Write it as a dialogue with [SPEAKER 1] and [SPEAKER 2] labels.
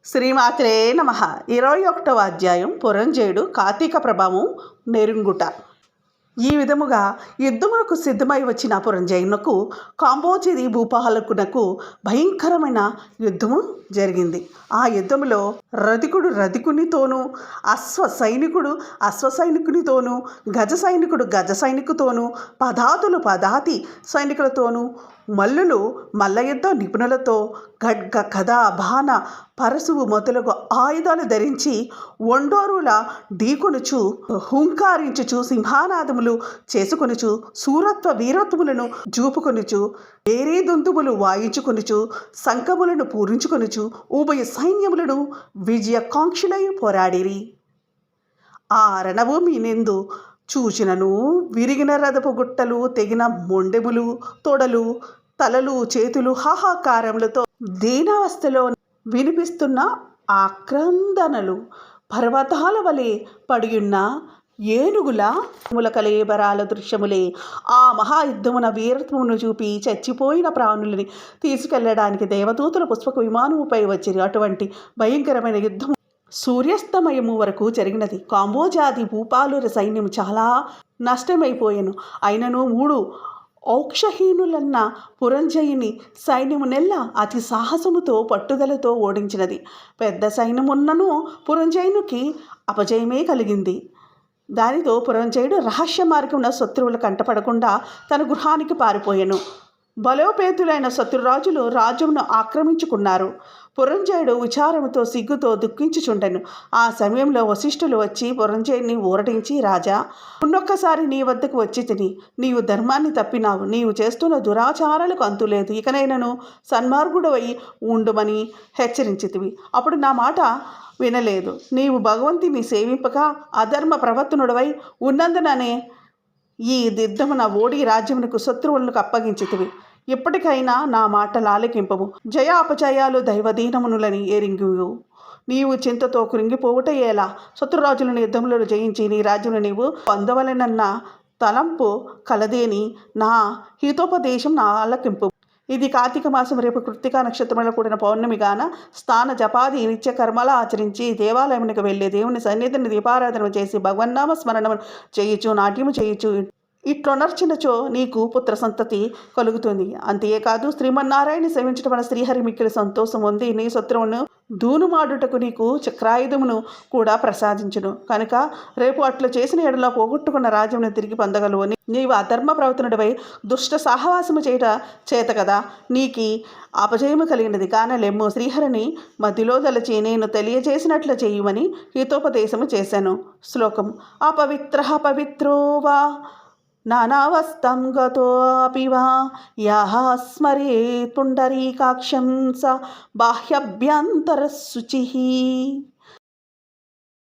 [SPEAKER 1] శ్రీమాత్రే నమ. 21వ అధ్యాయం పురంజయుడు కార్తీక ప్రభావం నెరుంగుట. ఈ విధముగా యుద్ధమునకు సిద్ధమై వచ్చిన పురంజయునకు కాంబోజీ భూపాలకునకు భయంకరమైన యుద్ధము జరిగింది. ఆ యుద్ధములో రధికుడు రధికునితోనూ, అశ్వ సైనికునితోనూ, గజ సైనికుడు గజ సైనికుతోనూ, పదాతులు పదాతి సైనికులతోనూ, మల్లులు మల్లయుద్ధ నిపుణులతో ఖడ్గ కథ బాణ పరశువు మొదలగు ఆయుధాలు ధరించి ఒండోరుల ఢీకొనుచు హుంకారించుచు సింహానాదములు చేసుకొనుచు శూరత్వ వీరత్వములను జూపుకొనుచు వేరే దొంతుములు వాయించుకొనుచు శంఖములను పూరించుకొనుచు ఉభయ సైన్యములను విజయకాంక్షలై పోరాడిరి. ఆ రణభూమి నిందు చూచినను విరిగిన రథపు గుట్టలు, తెగిన మొండెములు, తొడలు, తలలు, చేతులు హాహాకారములతో దీనావస్థలో వినిపిస్తున్న ఆక్రందనలు, పర్వతాల వలె పడియున్న ఏనుగుల కలేబరాల దృశ్యములే. ఆ మహాయుద్ధమున వీరత్వమును చూపి చచ్చిపోయిన ప్రాణులని తీసుకెళ్లడానికి దేవదూతల పుష్పక విమానముపై వచ్చిరి. అటువంటి భయంకరమైన యుద్ధం సూర్యాస్తమయము వరకు జరిగినది. కాంబోజాది భూపాలుర సైన్యం చాలా నష్టమైపోయాను. అయినను 3 ఔక్షహీనులన్న పురంజయుని సైన్యము నెల్ల అతి సాహసముతో పట్టుదలతో ఓడించినది. పెద్ద సైన్యమున్నను పురంజయునికి అపజయమే కలిగింది. దానితో పురంజయుడు రహస్య మార్గమున శత్రువుల కంటపడకుండా తన గృహానికి పారిపోయాను. బలోపేతులైన శత్రురాజులు రాజ్యమును ఆక్రమించుకున్నారు. పురంజయుడు విచారముతో సిగ్గుతో దుఃఖించుచుండెను. ఆ సమయంలో వశిష్ఠులు వచ్చి పురంజయుడిని ఊరటించి, రాజా, ఉన్నొక్కసారి నీ వద్దకు వచ్చి తిని నీవు ధర్మాన్ని తప్పినావు. నీవు చేస్తున్న దురాచారాలకు అంతులేదు. ఇకనైనను సన్మార్గుడవై ఉండుమని హెచ్చరించితివి. అప్పుడు నా మాట వినలేదు. నీవు భగవంతుని సేవింపక అధర్మ ప్రవర్తనుడవై ఉన్నందుననే ఈ యుద్ధమున ఓడి రాజ్యమునకు శత్రువులకు అప్పగించితివి. ఇప్పటికైనా నా మాట లాలకింపము. జయాపజయాలు దైవదీనమునులని ఎరింగు. నీవు చింతతో కృంగిపోవుట ఎలా? శత్రురాజులను యుద్ధములను జయించి నీ రాజ్యమును నీవు పొందవలెనన్న తలంపు కలదేని నా హితోపదేశం నా ఆలకింపు. ఇది కార్తీక మాసం, రేపు కృత్తికా నక్షత్రంలో కూడిన పౌర్ణమి గాన స్నాన జపాది నిత్య కర్మల ఆచరించి దేవాలయమునికి వెళ్ళి దేవుని సన్నిధిని దీపారాధన చేసి భగవన్నామ స్మరణము చేయుచు నాట్యము చేయుచు ఇట్లొనర్చినచో నీకు పుత్ర సంతతి కలుగుతుంది. అంతేకాదు శ్రీమన్నారాయణ సేవించడం వల్ల శ్రీహరి మిక్కిలి సంతోషం ఉంది. నీ శత్రువును దూనుమాడుటకు నీకు చక్రాయుధమును కూడా ప్రసాదించును. కనుక రేపు అట్లు చేసిన ఎడలో పోగొట్టుకున్న రాజ్యమును తిరిగి పొందగలవు. నీవు అధర్మ ప్రవర్తనుడివై దుష్ట సాహవాసము చేత కదా నీకు అపజయము కలిగినది. కానలెమ్ము, శ్రీహరిని మధ్యలో దలచి నేను తెలియజేసినట్లు చేయుమని హితోపదేశము చేశాను. శ్లోకం. అపవిత్ర పవిత్రోవా నానావస్థం గతోపి వా యః స్మరేత్ పుండరీకాక్షం స బాహ్యాభ్యంతర శుచిః.